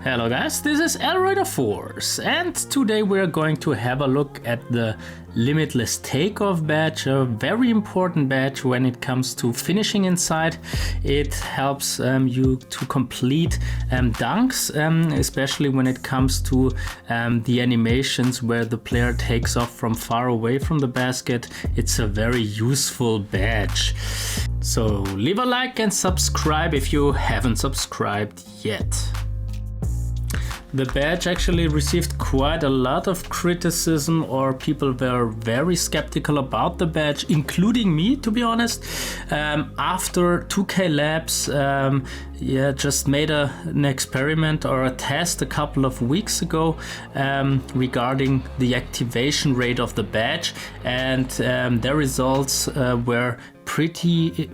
Hello guys, this is Elroider Force, and today we're going to have a look at the Limitless Takeoff badge, a very important badge when it comes to finishing inside. It helps you to complete dunks, especially when it comes to the animations where the player takes off from far away from the basket. It's a very useful badge. So leave a like and subscribe if you haven't subscribed yet. The badge actually received quite a lot of criticism, or people were very skeptical about the badge, including me, to be honest. After 2K Labs just made an experiment or a test a couple of weeks ago regarding the activation rate of the badge, and their results were pretty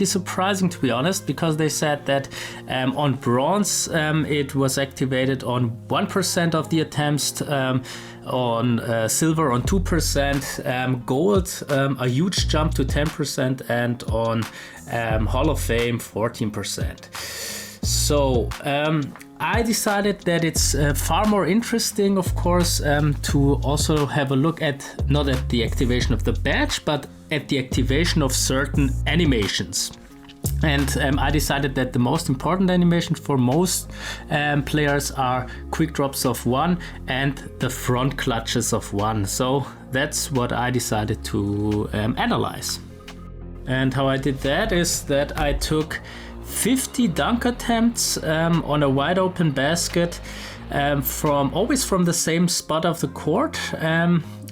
surprising, to be honest, because they said that on bronze it was activated on 1% of the attempts, on silver on 2%, gold a huge jump to 10%, and on Hall of Fame 14%. So I decided that it's far more interesting, of course, to also have a look at not at the activation of the badge, but at the activation of certain animations. And I decided that the most important animations for most players are quick drops of 1 and the front clutches of 1. So that's what I decided to analyze. And how I did that is that I took 50 dunk attempts on a wide open basket, always from the same spot of the court,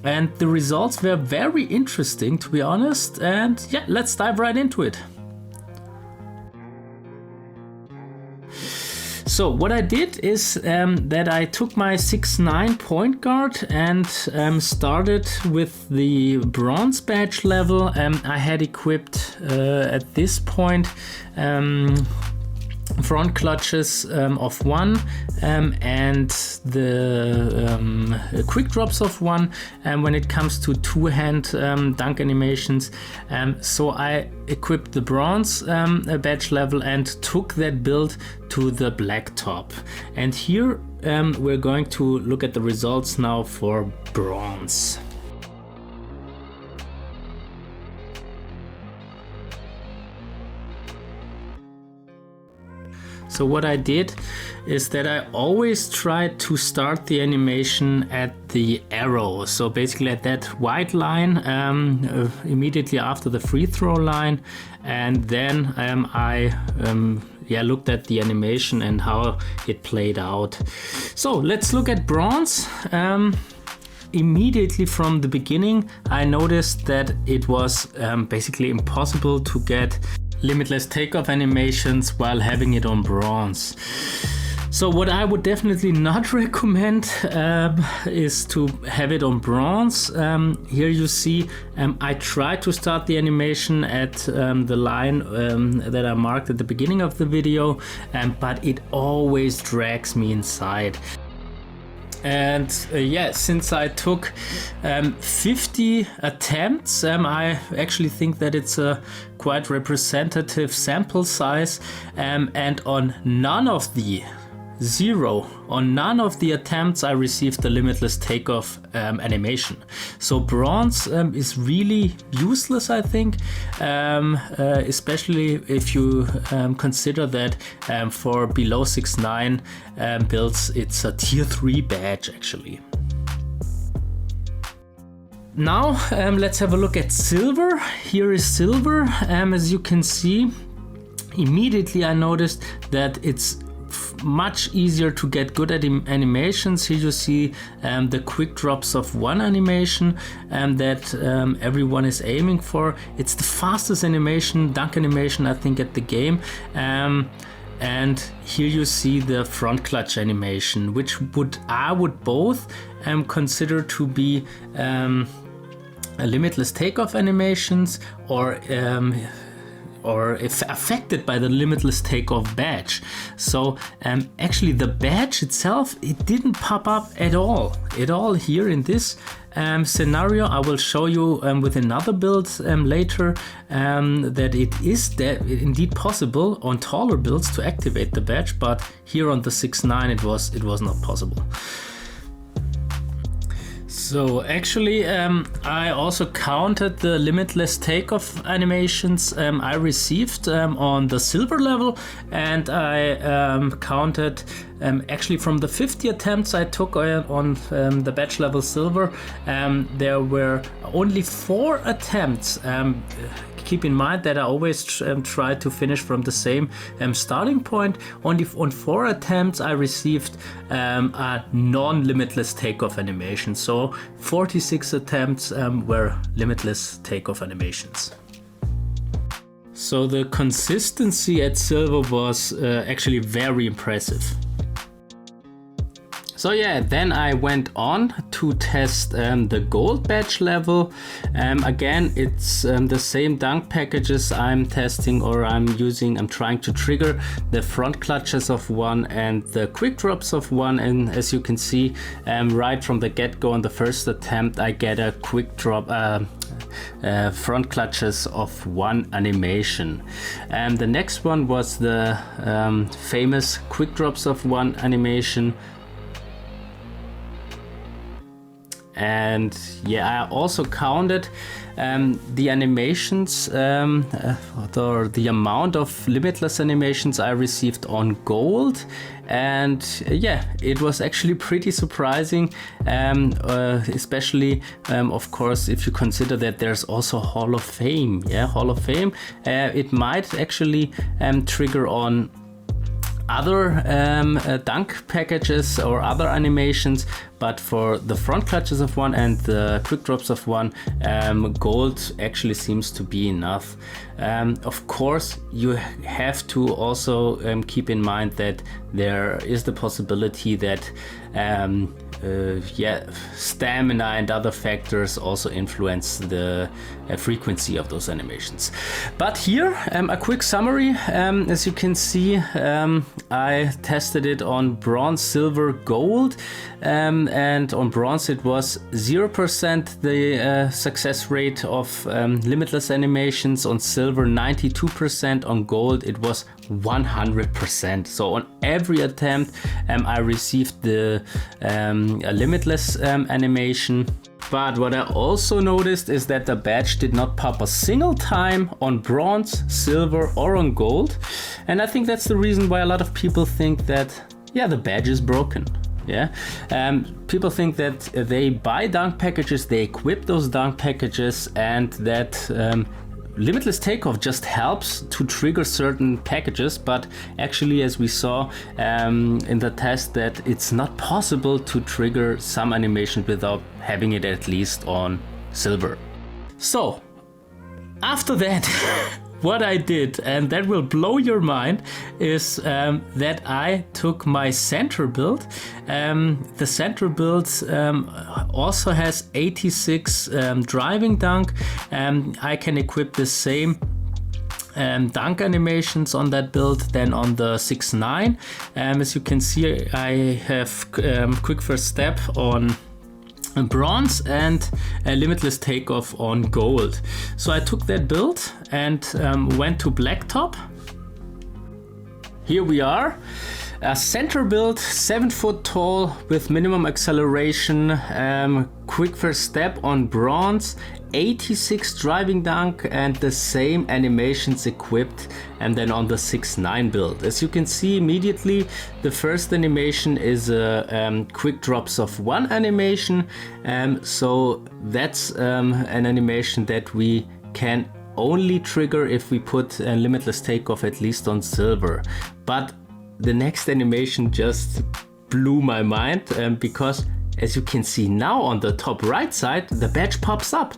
and the results were very interesting, to be honest. And yeah, let's dive right into it. So what I did is that I took my 6'9" point guard and started with the bronze badge level. I had equipped at this point front clutches of 1 and the quick drops of 1, and when it comes to two-hand dunk animations, so I equipped the bronze badge level and took that build to the black top. And here we're going to look at the results now for bronze. So what I did is that I always tried to start the animation at the arrow. So basically at that white line immediately after the free throw line. And then I looked at the animation and how it played out. So let's look at bronze. Immediately from the beginning, I noticed that it was basically impossible to get Limitless Takeoff animations while having it on bronze. So what I would definitely not recommend is to have it on bronze. Here you see I tried to start the animation at the line that I marked at the beginning of the video, but it always drags me inside. And since I took 50 attempts, I actually think that it's a quite representative sample size, and on none of the attempts I received the Limitless Takeoff animation. So bronze is really useless, I think, especially if you consider that for below 6'9" builds, it's a tier 3 badge actually. Now let's have a look at silver. Here is silver. As you can see, immediately I noticed that it's much easier to get good at animations. Here you see the quick drops of 1 animation that everyone is aiming for. It's the fastest dunk animation I think at the game. And here you see the front clutch animation, which I would both consider to be Limitless Takeoff animations, or affected by the Limitless Takeoff badge. So actually the badge itself, it didn't pop up at all here in this scenario. I will show you with another build later that it is indeed possible on taller builds to activate the badge, but here on the 6.9 it was not possible. So actually I also counted the Limitless Takeoff animations I received on the silver level, and I counted actually from the 50 attempts I took on the badge level silver, there were only 4 attempts. Keep in mind that I always try to finish from the same starting point. Only on 4 attempts I received a non-limitless takeoff animation. So 46 attempts were limitless takeoff animations. So the consistency at silver was actually very impressive. So yeah, then I went on to test the gold badge level. Again, it's the same dunk packages I'm testing, or I'm trying to trigger the front clutches of 1 and the quick drops of 1. And as you can see, right from the get-go on the first attempt, I get a quick drop, front clutches of 1 animation. And the next one was the famous quick drops of 1 animation. And yeah, I also counted the animations, or the amount of limitless animations I received on gold. And yeah, it was actually pretty surprising, especially of course if you consider that there's also Hall of Fame. Yeah, Hall of Fame, it might actually trigger on other dunk packages or other animations, but for the front clutches of 1 and the quick drops of 1, gold actually seems to be enough. Of course, you have to also keep in mind that there is the possibility that stamina and other factors also influence the frequency of those animations. But here, a quick summary. As you can see, I tested it on bronze, silver, gold, and on bronze it was 0% the success rate of limitless animations. On silver 92%, on gold it was 100%. So on every attempt I received the a limitless animation. But what I also noticed is that the badge did not pop a single time on bronze, silver, or on gold. And I think that's the reason why a lot of people think that, yeah, the badge is broken. Yeah, people think that they buy dunk packages, they equip those dunk packages, and that Limitless Takeoff just helps to trigger certain packages, but actually, as we saw in the test, that it's not possible to trigger some animation without having it at least on silver. So after that, what I did, and that will blow your mind, is that I took my center build. The center build also has 86 driving dunk. I can equip the same dunk animations on that build than on the 6.9. As you can see, I have quick first step on bronze and a limitless takeoff on gold. So I took that build and went to blacktop. Here we are, a center build, 7 foot tall with minimum acceleration, quick first step on bronze, 86 driving dunk, and the same animations equipped, and then on the 6.9 build. As you can see immediately, the first animation is a quick drops of 1 animation, so that's an animation that we can only trigger if we put a limitless takeoff at least on silver. But the next animation just blew my mind, because as you can see now on the top right side, the badge pops up.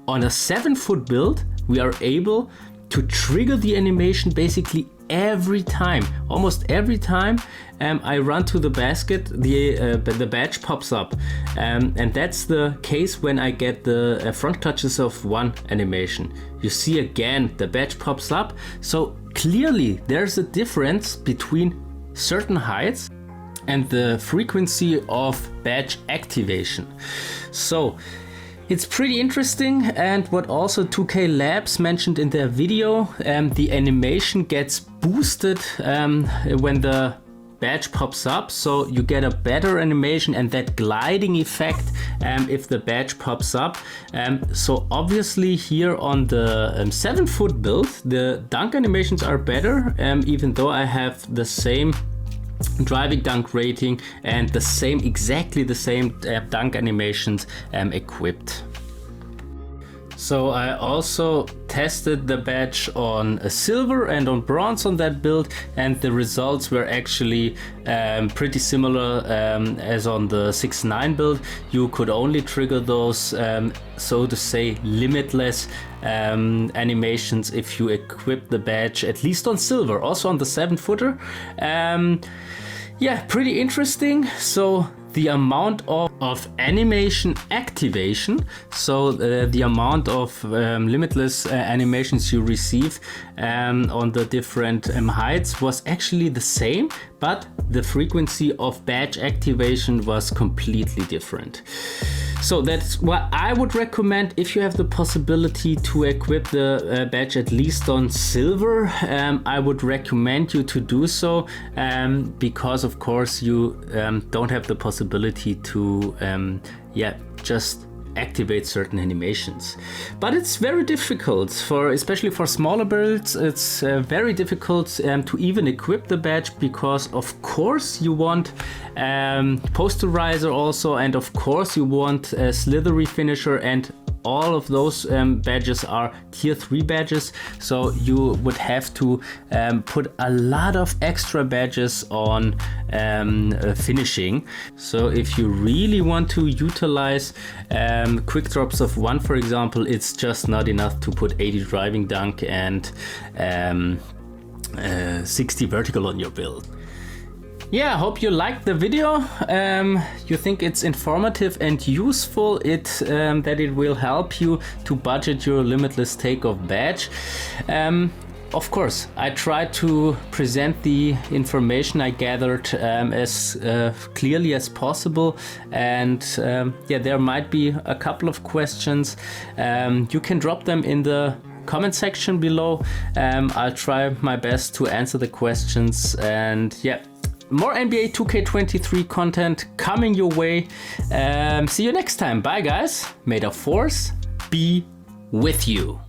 On a 7 foot build, we are able to trigger the animation basically every time, almost every time I run to the basket, the badge pops up, and that's the case when I get the front touches of one animation. You see again the badge pops up, so clearly there's a difference between certain heights and the frequency of badge activation. So it's pretty interesting, and what also 2K Labs mentioned in their video, the animation gets boosted when the badge pops up, so you get a better animation and that gliding effect if the badge pops up. So obviously here on the 7-foot build, the dunk animations are better, even though I have the same driving dunk rating and exactly the same dunk animations equipped. So I also tested the badge on a silver and on bronze on that build, and the results were actually pretty similar as on the 6.9 build. You could only trigger those so to say limitless animations if you equip the badge at least on silver, also on the 7-footer. Yeah, pretty interesting. So the amount of animation activation, so the amount of limitless animations you receive on the different heights was actually the same, but the frequency of badge activation was completely different. So that's what I would recommend if you have the possibility to equip the badge at least on silver. I would recommend you to do so because of course you don't have the possibility to just activate certain animations. But it's very difficult, especially for smaller builds. It's very difficult to even equip the badge, because of course you want posterizer also, and of course you want a slithery finisher, and all of those badges are tier 3 badges, so you would have to put a lot of extra badges on finishing. So if you really want to utilize quick drops of 1, for example, it's just not enough to put 80 driving dunk and 60 vertical on your build. Yeah, I hope you liked the video. You think it's informative and useful, that it will help you to budget your Limitless Takeoff badge. Of course, I try to present the information I gathered as clearly as possible, and there might be a couple of questions. You can drop them in the comment section below. I'll try my best to answer the questions, and more NBA 2K23 content coming your way. See you next time. Bye guys. May the force be with you.